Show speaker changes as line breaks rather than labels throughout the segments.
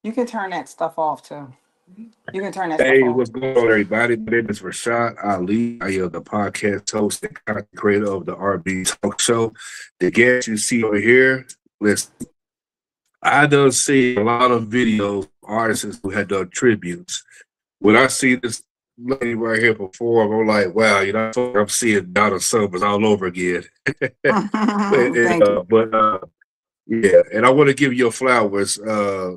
You can turn that stuff off too. You can turn that stuff
Hey,
off.
what's going on, everybody? My name is Rashad Ali. I am the podcast host and content creator of the RB Talk Show. The guest you see over here, listen, I done see a lot of videos of artists who had done tributes. When I see this lady right here perform, I'm like, wow, I feel like I'm seeing Donna Summer all over again.
Thank you.
Yeah, and I want to give you your flowers. Uh,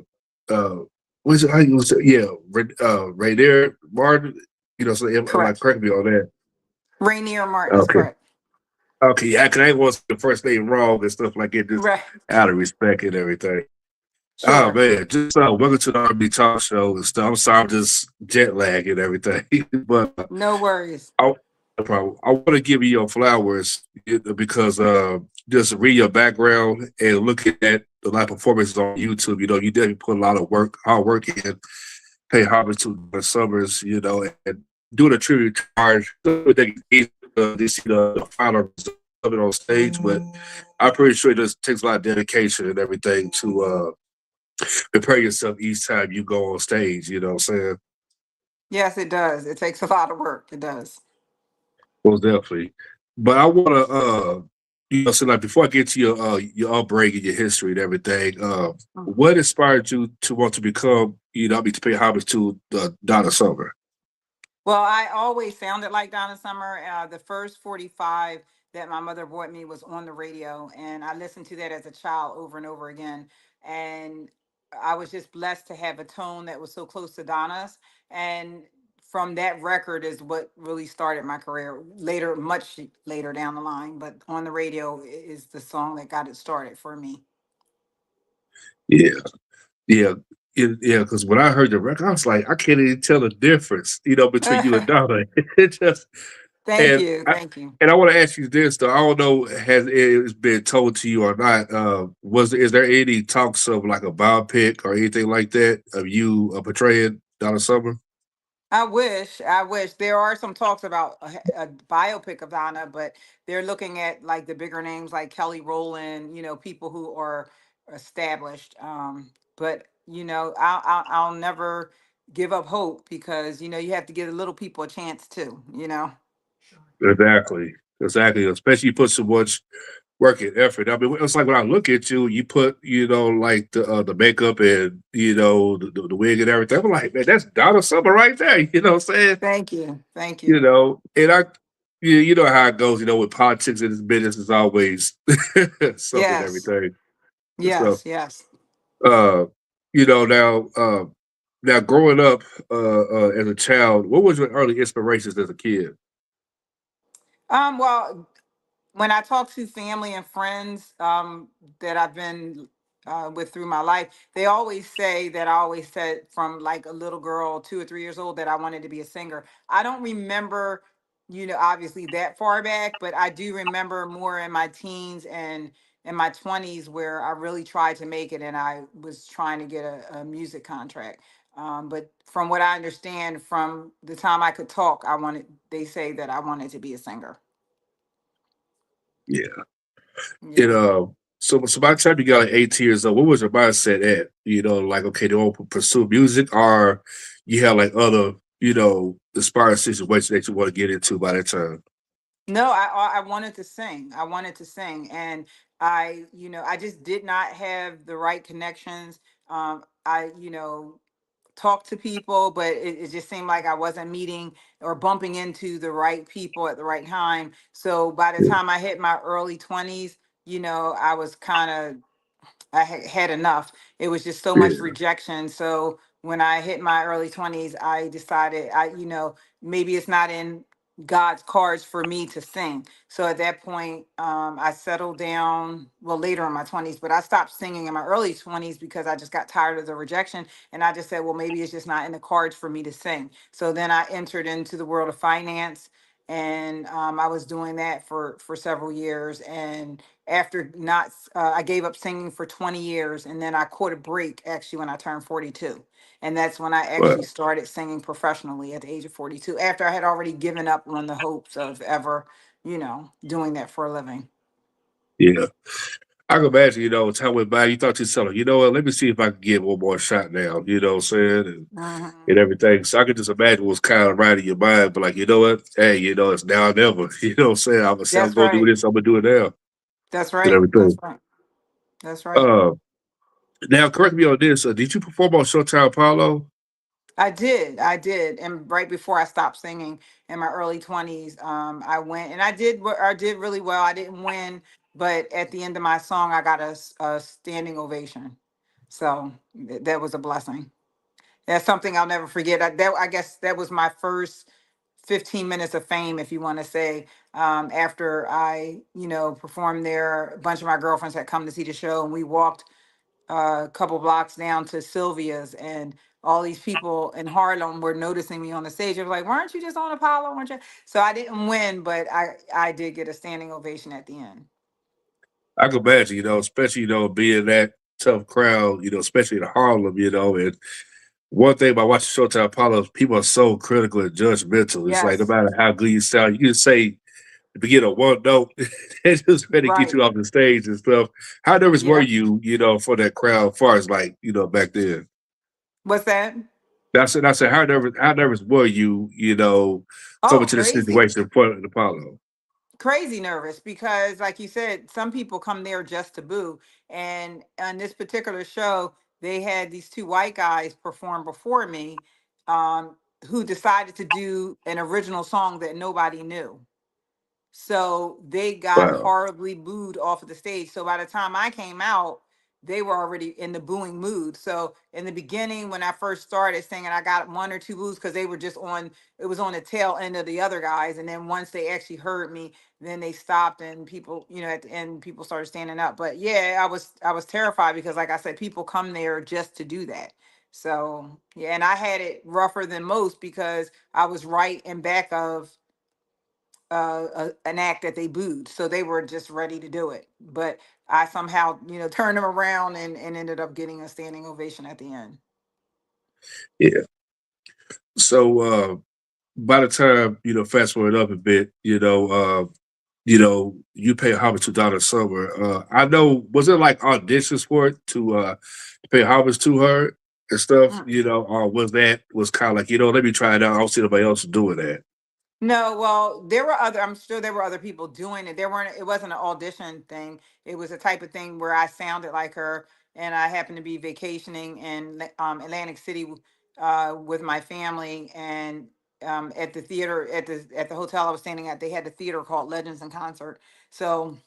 what's it? How you say? Yeah, Rainere Martin. So am I
Correct.
correct me on that?
Rainier Martin is
Okay,
correct.
okay. Yeah, cause I ain't want to say the first name wrong and stuff like that, just
Right.
out of respect and everything. Oh
Sure.
man, just welcome to the R&B Talk Show and stuff. I'm sorry, I'm just jet lag and everything, but
No worries.
I, no problem. I want to give you your flowers because just read your background and looking at the live performances on YouTube. You definitely put a lot of hard work in. Pay homage to the Summers, and doing a tribute charge. They see the final result of it on stage, but I'm pretty sure it just takes a lot of dedication and everything to prepare yourself each time you go on stage. You know what I'm saying?
Yes, it does. It takes a lot of work. It does.
Most definitely. But I want to, so like before I get to your upbringing, your history, and everything,
Mhm.
what inspired you to want to become, to pay homage to Donna Summer?
Well, I always sounded like Donna Summer. The first 45 that my mother bought me was on the radio, and I listened to that as a child over and over again. And I was just blessed to have a tone that was so close to Donna's. And from that record is what really started my career later, much later down the line. But on the radio is the song that got it started for me.
Yeah, yeah, yeah. Because when I heard the record, I was like, I can't even tell the difference, between you and Donna. It just
Thank
and
you.
I
Thank you.
and I want to ask you this though. I don't know has it been told to you or not. Is there any talks of like a biopic or anything like that of you portraying Donna Summer?
I wish, I wish. There are some talks about a biopic of Donna, but they're looking at like the bigger names like Kelly Rowland, people who are established. But I'll never give up hope because you have to give the little people a chance too.
Exactly. Exactly. Especially you put so much work and effort. I mean, it's like when I look at you, you put, like the makeup and the wig and everything. I'm like, man, that's Donna Summer right there. You know what I'm saying?
Thank you, thank you.
And you know how it goes. With politics in this business is always something and
Yes,
everything. So,
yes, yes.
uh, now, now growing up as a child, what was your early inspirations as a kid?
Well, when I talk to family and friends that I've been with through my life, they always say that I always said from like a little girl, 2 or 3 years old, that I wanted to be a singer. I don't remember, obviously that far back, but I do remember more in my teens and in my 20s where I really tried to make it and I was trying to get a music contract. But from what I understand, from the time I could talk, they say that I wanted to be a singer.
Yeah.
Yeah.
It so by the time you got like 18 years old, what was your mindset at? Like okay, do you want to pursue music or you have like other, inspiring situations that you want to get into by that time?
No, I wanted to sing. I wanted to sing, and I just did not have the right connections. I talked to people, but it just seemed like I wasn't meeting or bumping into the right people at the right time. So by the
Yeah.
time I hit my early 20s, I was kind of I had enough. It was just so much
Yeah.
rejection. So when I hit my early 20s, I decided maybe it's not in God's cards for me to sing. So at that point, I settled down, well, later in my 20s, but I stopped singing in my early 20s because I just got tired of the rejection. And I just said, well, maybe it's just not in the cards for me to sing. So then I entered into the world of finance and I was doing that for several years. And after not I gave up singing for 20 years and then I caught a break actually when I turned 42. And that's when I actually
Well,
started singing professionally at the age of 42 after I had already given up on the hopes of ever, doing that for a living.
yeah. I can imagine, time went by, you thought to yourself, you know what, let me see if I can get one more shot now, you know what I'm saying? And
Hmm.
everything. So I could just imagine what's kind of right in your mind, but like, you know what? Hey, it's now or never. You know what I'm saying? I'm gonna say I'm
That's
gonna do
right.
this, I'm gonna do it now.
That's
And
right. That's
everything.
right. That's right.
Uh Now correct me on this. Did you perform on Showtime Apollo?
I did. I did. And right before I stopped singing in my early 20s, I went and I did really well. I didn't win, but at the end of my song, I got a standing ovation. So that was a blessing. That's something I'll never forget. I guess that was my first 15 minutes of fame, if you want to say. After I, performed there, a bunch of my girlfriends had come to see the show, and we walked a couple blocks down to Sylvia's, and all these people in Harlem were noticing me on the stage. They were like, "Weren't you just on Apollo? Weren't you?" So I didn't win, but I did get a standing ovation at the end.
I can imagine, especially, being that tough crowd, especially in Harlem, and one thing about watching Showtime Apollo, people are so critical and judgmental. It's like no
Yes,
matter how good you sound, you can say the beginning of one note, they just ready to get
right.
you off the stage and stuff. How nervous were
Yep.
you, for that crowd, as far as like, back then?
What's that?
I said, how nervous were you, coming
Oh,
to this
crazy.
situation in front of the Apollo?
Crazy nervous because, like you said, some people come there just to boo. And on this particular show, they had these two white guys perform before me, um, who decided to do an original song that nobody knew. So they got
Wow.
horribly booed off of the stage. So by the time I came out, they were already in the booing mood. So in the beginning, when I first started singing, I got one or two boos because they were just on, it was on the tail end of the other guys. And then once they actually heard me, then they stopped and people, at the end, people started standing up. But yeah, I was terrified because like I said, people come there just to do that. So yeah, and I had it rougher than most because I was right in back of an act that they booed, so they were just ready to do it. But I somehow, turned them around and ended up getting a standing ovation at the end.
Yeah. So by the time, fast forward up a bit, you pay homage to Donna Summer. I know, was it like auditions for it to pay homage to her and stuff,
Mm.
or was kind of like, let me try it out. I don't see nobody else doing that.
No, well, there were other. I'm sure there were other people doing it. There weren't. It wasn't an audition thing. It was a type of thing where I sounded like her, and I happened to be vacationing in Atlantic City with my family, and at the theater at the hotel I was staying at, they had a theater called Legends in Concert. So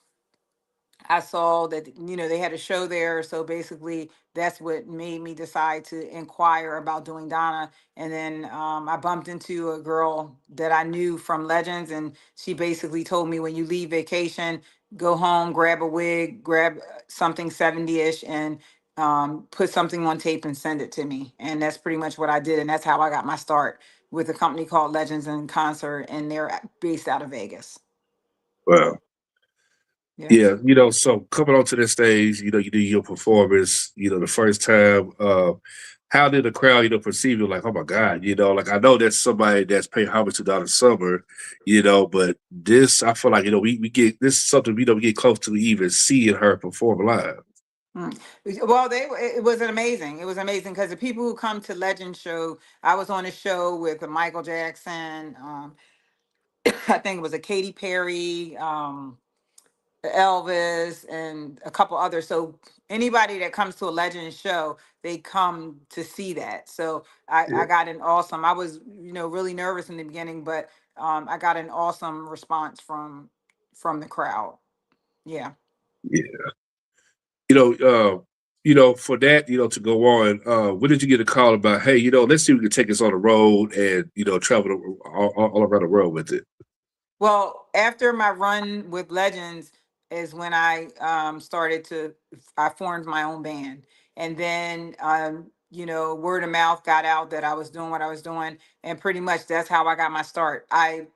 I saw that they had a show there, so basically that's what made me decide to inquire about doing Donna. And then I bumped into a girl that I knew from Legends, and she basically told me when you leave vacation, go home, grab a wig, grab something 70ish, and put something on tape and send it to me. And that's pretty much what I did, and that's how I got my start with a company called Legends in Concert, and they're based out of Vegas.
Well,
Yeah.
yeah, so coming onto the stage, you do your performance, the first time, how did the crowd, perceive you? Like, oh my God, like I know that's somebody that's paying homage to Donna Summer, but this, I feel like, we get, this is something we don't get close to even seeing her perform live.
Mm. Well, it was amazing. It was amazing because the people who come to Legend Show, I was on a show with Michael Jackson. I think it was a Katy Perry, Elvis, and a couple others. So anybody that comes to a Legend Show, they come to see that. So I
Yeah,
got an awesome. I was really nervous in the beginning, but I got an awesome response from the crowd. Yeah.
yeah. For that, to go on, when did you get a call about, hey, let's see if we can take this on the road and, travel all around the world with it?
Well, after my run with Legends is when I started to I formed my own band. And then word of mouth got out that I was doing what I was doing, and pretty much that's how I got my start. I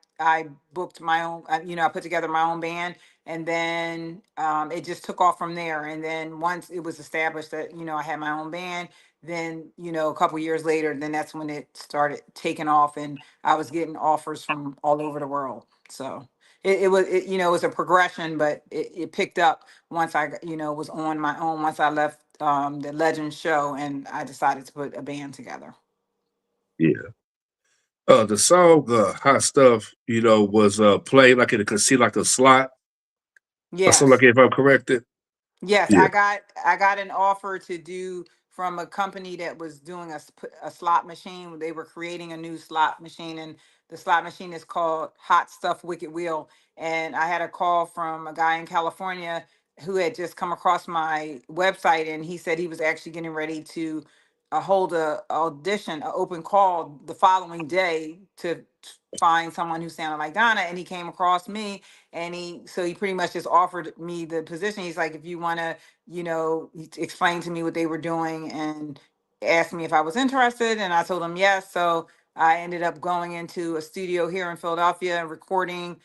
booked my own I put together my own band, and then it just took off from there. And then once it was established that I had my own band, then a couple years later, then that's when it started taking off, and I was getting offers from all over the world. So it was a progression, but it picked up once was on my own, once I left the Legend show, and I decided to put a band together.
Yeah. The song "Hot Stuff," was played like in a casino, like a slot or something like
Yes.
that, if I'm corrected.
Yes,
Yeah.
I got an offer to do from a company that was doing a slot machine. They were creating a new slot machine, and the slot machine is called Hot Stuff Wicked Wheel. And I had a call from a guy in California who had just come across my website, and he said he was actually getting ready to hold a audition, an open call the following day to find someone who sounded like Donna. And he came across me, and he pretty much just offered me the position. He's like, if you want to, explain to me what they were doing, and asked me if I was interested, and I told him yes. So I ended up going into a studio here in Philadelphia and recording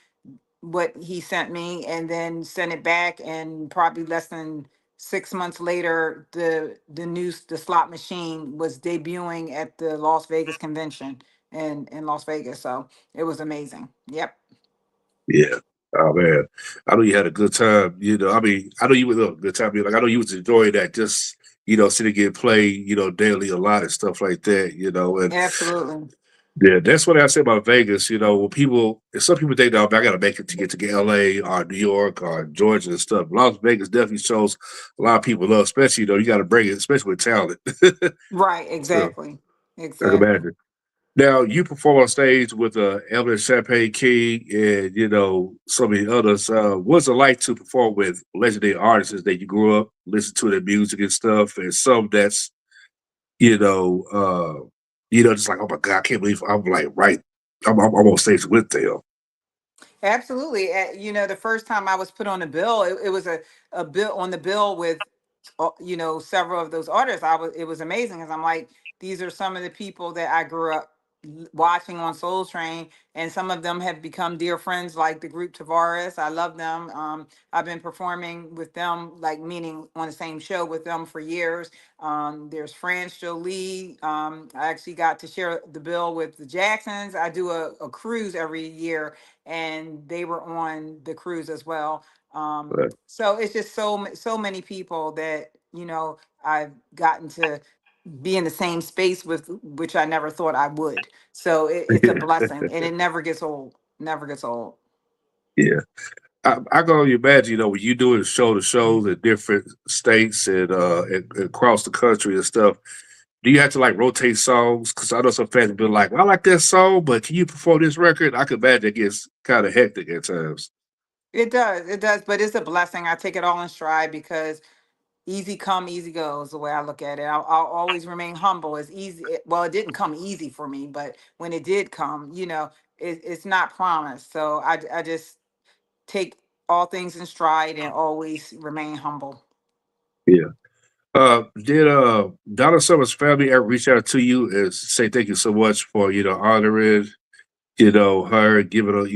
what he sent me, and then sent it back. And probably less than 6 months later, the slot machine was debuting at the Las Vegas convention in Las Vegas. So it was amazing. Yep.
Yeah. Oh man, I know you had a good time. I mean, I know you would have a good time. Like I know you was enjoying that, just sitting getting played, daily a lot and stuff like that. And
Absolutely.
yeah, that's what I say about Vegas. Some people think, "Oh, I got to make it to get to LA or New York or Georgia and stuff." Las Vegas definitely shows a lot of people love, especially you got to bring it, especially with talent.
Right,
So
exactly.
I can
Exactly.
imagine. Now you perform on stage with Evelyn Champagne King and so many others. What's it like to perform with legendary artists that you grew up listening to their music and stuff, and some that's you know just like, oh my god, I can't believe I'm like right, I'm on stage with them.
Absolutely. The first time I was put on the bill, it was a bill on the bill with, several of those artists. It was amazing, because I'm like, these are some of the people that I grew up watching on Soul Train, and some of them have become dear friends, like the group Tavares. I love them. I've been performing with them, like meaning on the same show with them for years. There's France Jolie. I actually got to share the bill with the Jacksons. I do a cruise every year, and they were on the cruise as well.
But
So it's just so many people that I've gotten to be in the same space with, which I never thought I would. So it's a blessing, and it never gets old. Never gets old.
yeah, I can only imagine, when you doing show to shows in different states and across the country and stuff. Do you have to like rotate songs? Because I know some fans have been like, well, "I like that song, but can you perform this record?" I can imagine it gets kind of hectic at times.
It does, but it's a blessing. I take it all in stride, because easy come, easy go is the way I look at it. I'll always remain humble. It's easy. Well, it didn't come easy for me, but when it did come, it's not promised. So I just take all things in stride and always remain humble.
Yeah. Did Donna Summer's family ever reach out to you and say thank you so much for honoring her, giving her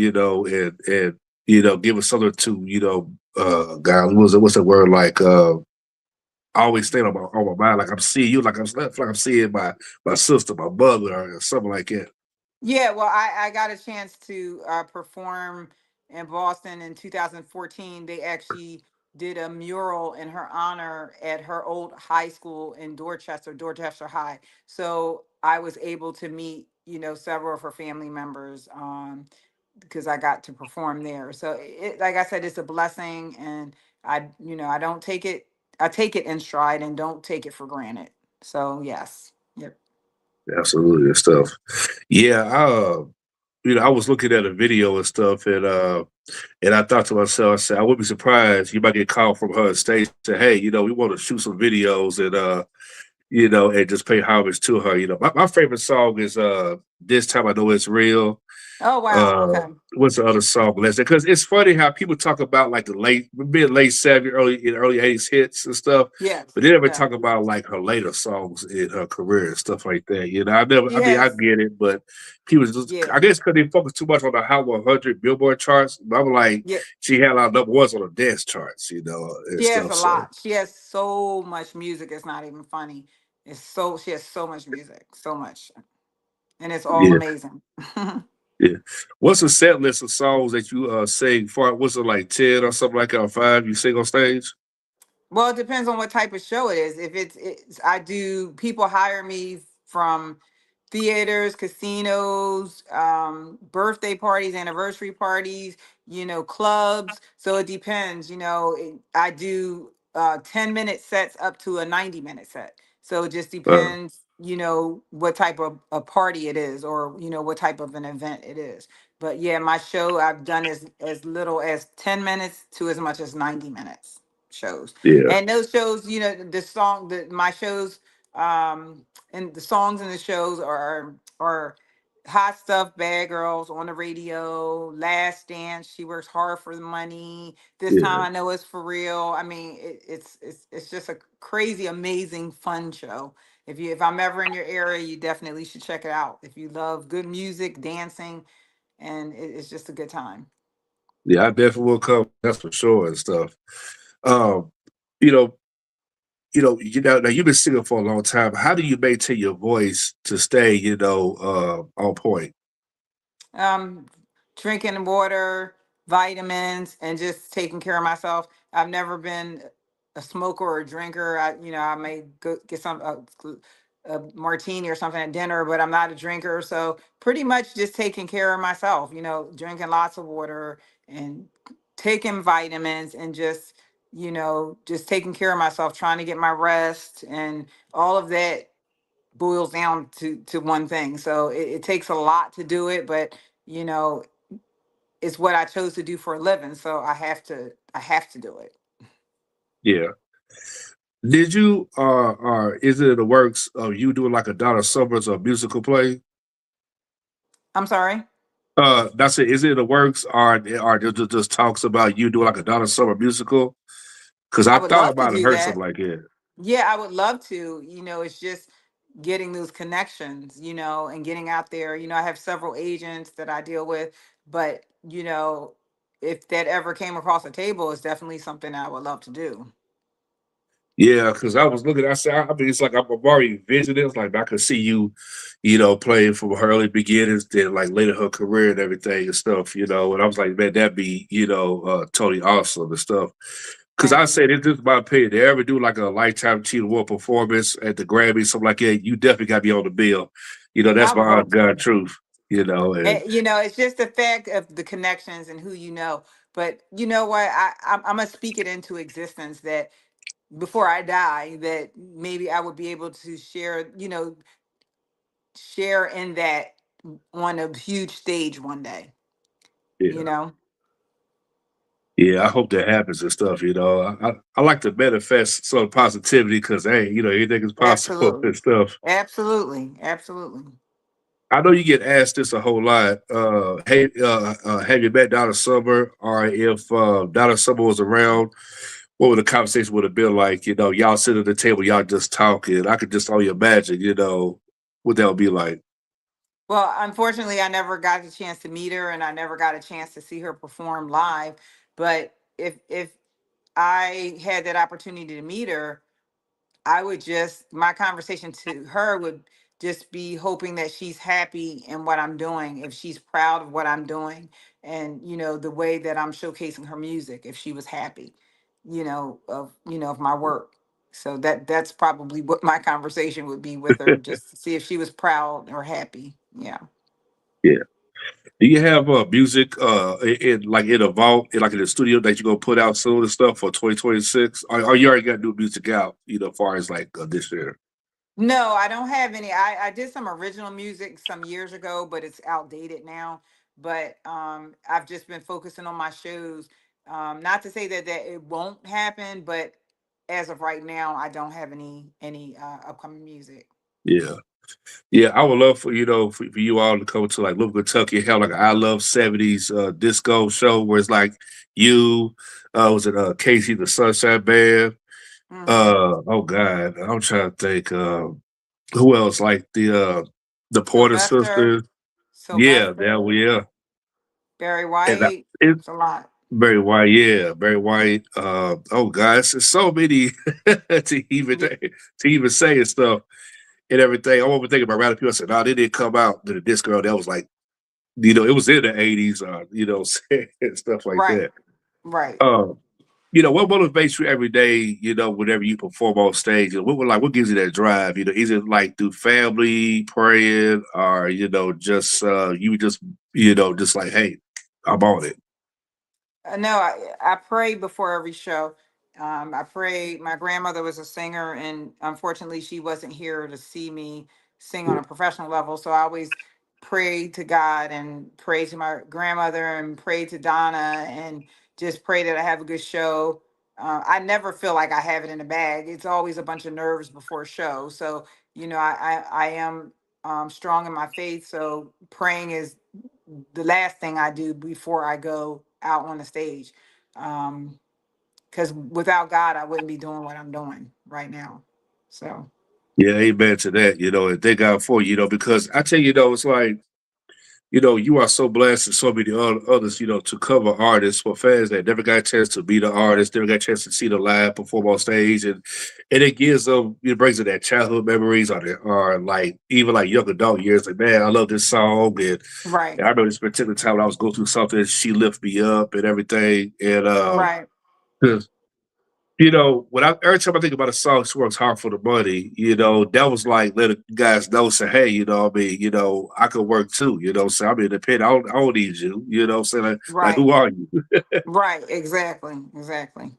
and giving something to God, what's the word, like always staying on my mind, like I'm seeing you, like I'm seeing my sister, my mother, or something like that.
Yeah, well, I got a chance to perform in Boston in 2014. They actually did a mural in her honor at her old high school in Dorchester High. So I was able to meet, several of her family members, because I got to perform there. So like I said, it's a blessing, and I don't take it. I take it in stride and don't take it for granted. So yes, yep.
Absolutely and stuff. Yeah, I was looking at a video and stuff, and I thought to myself, I said, I wouldn't be surprised you might get called from her stage, say, "Hey, we want to shoot some videos and just pay homage to her." My favorite song is "This Time I Know It's Real."
Oh wow. Okay.
What's the other song? Because it's funny how people talk about like the late 70s, early 80s hits and stuff,
Yes.
but they never
Yeah.
talk about like her later songs in her career and stuff like that. I never. I mean, I
Yes.
get it, but people just,
Yeah.
I guess, because they focus too much on the Hot 100 Billboard charts. But I'm like,
Yeah.
she had a lot of number ones on the dance charts, and
She has
stuff.
a
So
lot. She has so much music. It's not even funny. She has so much music, so much, and it's all
yeah,
amazing.
Yeah. What's a set list of songs that you sing for? What's it like 10 or something like that, or five you sing on stage?
Well, it depends on what type of show it is. If I do, people hire me from theaters, casinos, birthday parties, anniversary parties, clubs. So it depends. I do 10-minute sets up to a 90-minute set. So it just
Uh,
depends, what type of a party it is, or what type of an event it is. But yeah, my show I've done as little as 10 minutes to as much as 90 minutes shows.
yeah,
And those shows, my shows, and the songs in the shows are hot stuff, bad girls on the radio, last dance, she works hard for the money, this time
yeah,
I know it's for real. I mean, it's just a crazy, amazing, fun show. If I'm ever in your area, you definitely should check it out. If you love good music, dancing, and it's just a good time.
yeah. I definitely will come. That's for sure and stuff. Um, you know, now you've been singing for a long time. How do you maintain your voice to stay, on point?
um Drinking water, vitamins, and just taking care of myself. I've never been a smoker or a drinker. I may go get a martini or something at dinner, but I'm not a drinker. So pretty much just taking care of myself, drinking lots of water and taking vitamins, and just taking care of myself, trying to get my rest, and all of that boils down to one thing. So it takes a lot to do it, but you know, it's what I chose to do for a living. So I have to do it.
Yeah. Did you or is it in the works of you doing like a Donna Summers or musical play?
I'm sorry.
That's it. Is it in the works, or just talks about you doing like a Donna Summer musical? Because
I
I
would
thought I
love to
might have
do
heard
that.
something like that.
Yeah, I would love to. It's just getting those connections, and getting out there. I have several agents that I deal with, but if that ever came across the table, it's definitely something I would love to do.
Yeah, because I was looking. I said, I mean, it's like I'm already envisioning. It's like I could see you, playing from her early beginnings, then like later her career and everything and stuff. And I was like, man, that'd be totally awesome and stuff. Because
Thank
I
you.
say this is my opinion. They ever do like a lifetime Cheetah Award performance at the Grammys, something like that, you definitely got to be on the bill.
I
That's
would
my
hope
honest God
so.
truth. And
It's just the fact of the connections and who you know. But you know what? I'm gonna speak it into existence that before I die, that maybe I would be able to share in that on a huge stage one day. You
yeah.
know,
Yeah, I hope that happens and stuff. I like to manifest some positivity because, hey, anything is possible
absolutely,
and stuff.
absolutely, absolutely.
I know you get asked this a whole lot. Hey, have you met Donna Summer? Or if Donna Summer was around, what would the conversation would have been like? Y'all sit at the table, y'all just talking. I could just only imagine, what that would be like.
Well, unfortunately, I never got the chance to meet her, and I never got a chance to see her perform live. But if I had that opportunity to meet her, I would just, my conversation to her would just be hoping that she's happy in what I'm doing, if she's proud of what I'm doing, and the way that I'm showcasing her music, if she was happy, of my work. So that's probably what my conversation would be with her, just to see if she was proud or happy. Yeah.
Yeah. Do you have music in a vault, like in the studio that you're gonna put out soon and stuff for 2026? Or you already got new music out, as far as like this year?
No, I don't have any. I did some original music some years ago, but it's outdated now. But I've just been focusing on my shows. Not to say that it won't happen, but as of right now, I don't have any upcoming music.
Yeah. Yeah, I would love for you all to come to like Louisville, Kentucky, and have like an I Love 70s disco show where it's like you, was it Casey the Sunshine Band?
Hmm.
Oh God, I'm trying to think who else, like the Porter
Sylvester,
sisters. Yeah, that
Sylvester,
yeah.
Barry
And
White.
it's
It's a lot.
Barry White, yeah, Barry White. Oh guys, there's so many
Yeah.
to even say and stuff and everything. I wasn't thinking about random people. I said, no, they didn't come out to the disc girl. That was like it was in the '80s, and stuff like
Right.
that.
Right.
Um, what motivates you every day? Whenever you perform on stage, what gives you that drive? Is it like through family, praying, or just you just like, hey, I'm on it.
No, I pray before every show. I pray. My grandmother was a singer, and unfortunately, she wasn't here to see me sing on a professional level. So I always pray to God and pray to my grandmother and pray to Donna and just pray that I have a good show. I never feel like I have it in the bag. It's always a bunch of nerves before a show. So I am strong in my faith. So praying is the last thing I do before I go out on the stage. Because without God, I wouldn't be doing what I'm doing right now. So,
Yeah, amen to that. And thank God for because I tell you, it's like you are so blessed and so many others, to cover artists for fans that never got a chance to be the artist, never got a chance to see the live perform on stage, and it gives them, it brings them that childhood memories or like even like young adult years. Like, man, I love this song,
right,
and I remember this particular time when I was going through something, she lifted me up and everything, and
right,
'cause, when every time I think about a song, she works hard for the money. That was like letting guys know, say, hey, I could work too. So I'm independent. I don't need you. Saying like,
right,
who are you?
right. Exactly, exactly.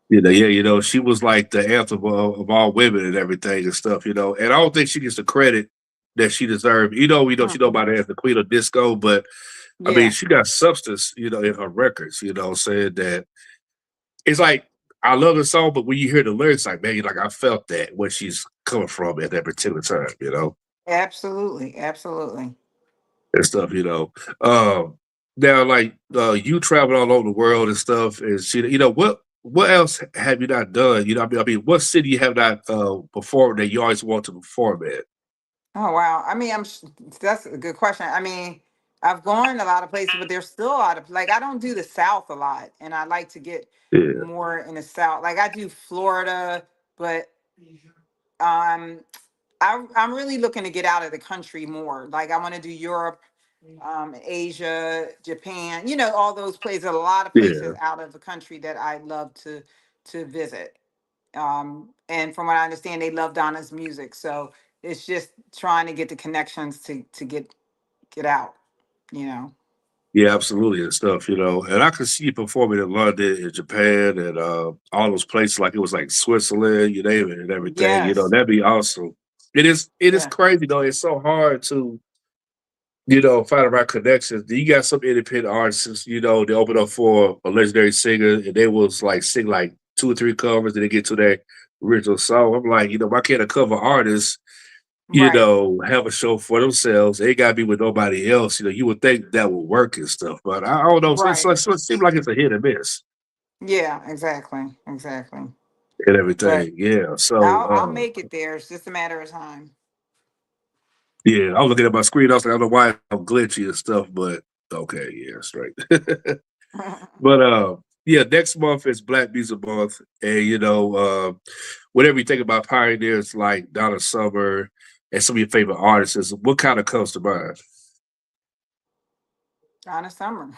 Yeah. She was like the anthem of all women and everything and stuff. And I don't think she gets the credit that she deserved. She know
Mhm.
about her as the queen of disco, but I mean,
Yeah,
she got substance, in her records. Saying that it's like I love the song, but when you hear the lyrics, like man, you're like I felt that where she's coming from at that particular time,
absolutely, absolutely.
and stuff. Um, Now, like you travel all over the world and stuff, and what else have you not done? I mean, what city you have not performed that you always want to perform at?
Oh wow. I mean, that's a good question. I mean, I've gone a lot of places, but there's still a lot of like I don't do the South a lot, and I like to get
Yeah,
more in the South. Like I do Florida, but um I'm really looking to get out of the country more. Like I want to do Europe, Asia, Japan, all those places, a lot of places
yeah.
out of the country that I love to visit. And from what I understand, they love Donna's music. So it's just trying to get the connections to get out, you know.
Yeah, absolutely and stuff, And I could see you performing in London and Japan and all those places like it was like Switzerland, you name it and everything.
Yes.
That'd be awesome. It is
Yeah.
crazy though. It's so hard to, find the right connections. You got some independent artists, they open up for a legendary singer and they was like sing like two or three covers and they get to their original song. I'm like, why can't a cover artist
Right.
have a show for themselves. They gotta be with nobody else. You would think that would work and stuff, but I don't know.
Right.
It seems like it's a hit and miss
Yeah, exactly. Exactly.
and
But
everything. Yeah.
I'll make it there. It's just a matter of time.
Yeah, I was looking at my screen. I was like, I don't know why I'm glitchy and stuff, but okay, yeah, straight. But yeah, next month is Black Music Month, and whatever you think about pioneers like Donna Summer and some of your favorite artists, what kind of comes to mind?
Donna Summer.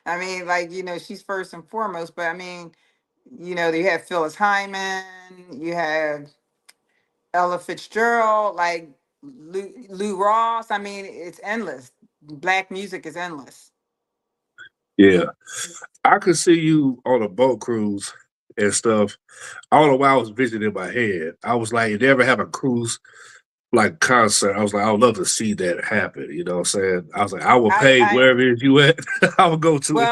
I mean, like, she's first and foremost, but I mean, you have Phyllis Hyman, you have Ella Fitzgerald, like Lou Ross. I mean, it's endless. Black music is endless.
Yeah, I could see you on a boat cruise and stuff. I don't know why I was visiting in my head. I was like, if they ever have a cruise like concert, I was like, I would love to see that happen. You know what I'm saying? I was like, I will pay
I
wherever it is you at. I will go to it.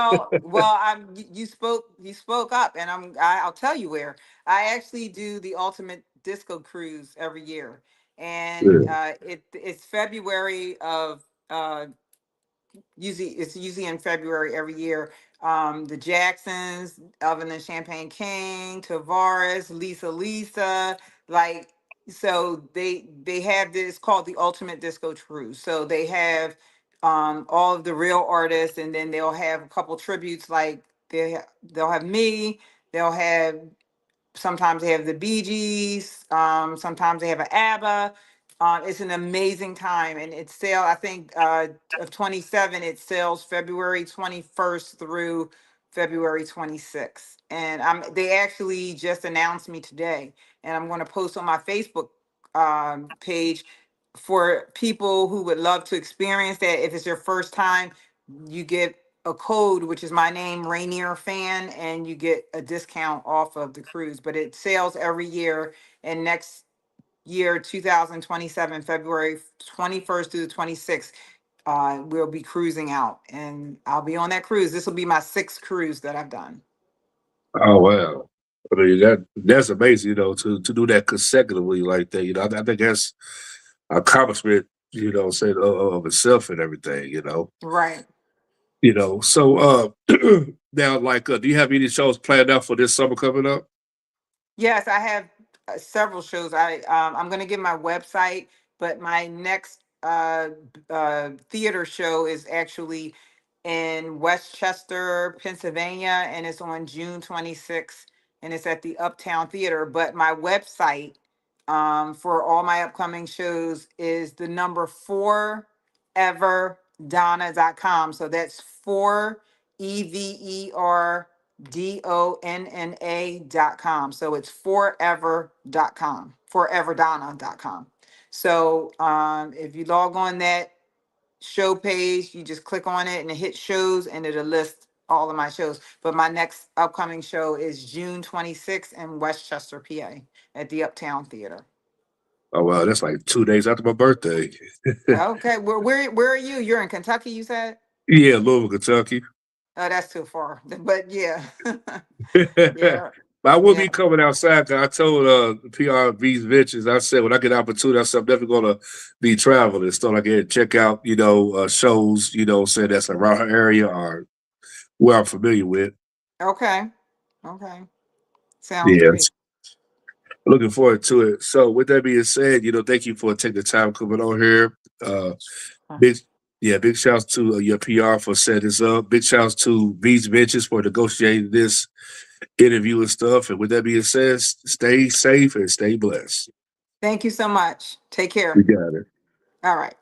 you spoke up, and I'll tell you where. I actually do the Ultimate Disco Cruise every year, and
Yeah.
it's February of usually in February every year. The Jacksons, Elvin and Champagne King, Tavares, Lisa, like so they have this called the Ultimate Disco Cruise. So they have all of the real artists, and then they'll have a couple tributes like they'll have me, they'll have sometimes they have the Bee Gees, sometimes they have an ABBA, It's an amazing time, and it sale. I think of 27, it sells February 21st through February 26th. And they actually just announced me today, and I'm going to post on my Facebook page for people who would love to experience that. If it's your first time, you get a code, which is my name, Rainiere Fan, and you get a discount off of the cruise. But it sells every year, and next year 2027, February 21st through the 26th, we'll be cruising out, and I'll be on that cruise. This will be my sixth cruise that I've done.
Oh wow. I mean that's amazing, to do that consecutively like that. I think that's accomplishment, said of itself and everything.
Right.
So now like do you have any shows planned out for this summer coming up?
Yes, I have several shows. I'm going to give my website, but my next theater show is actually in Westchester, Pennsylvania, and it's on June 26th, and it's at the Uptown Theater. But my website for all my upcoming shows is the number 4everdonna.com. So that's 4everdonna.com. So it's forever.com, foreverdonna.com. So if you log on that show page, you just click on it and it hits shows, and it'll list all of my shows. But my next upcoming show is June 26th in Westchester, PA at the Uptown Theater.
Oh wow, that's like 2 days after my birthday.
Okay, where are you? You're in Kentucky, you said?
Yeah, Louisville, Kentucky.
Oh, that's too far. But yeah.
But
Yeah.
I will
Yeah.
be coming outside. 'Cause I told PRV's Ventures, I said when I get an opportunity, I said I'm definitely gonna be traveling. So like check out, shows, say that's around her area or where I'm familiar with.
Okay. Okay. Sounds great.
Yes. Looking forward to it. So with that being said, thank you for taking the time coming on here. Big big shouts to your PR for setting this up. Big shouts to V's Ventures for negotiating this interview and stuff. And with that being said, stay safe and stay blessed.
Thank you so much. Take
We
care.
got it.
All right.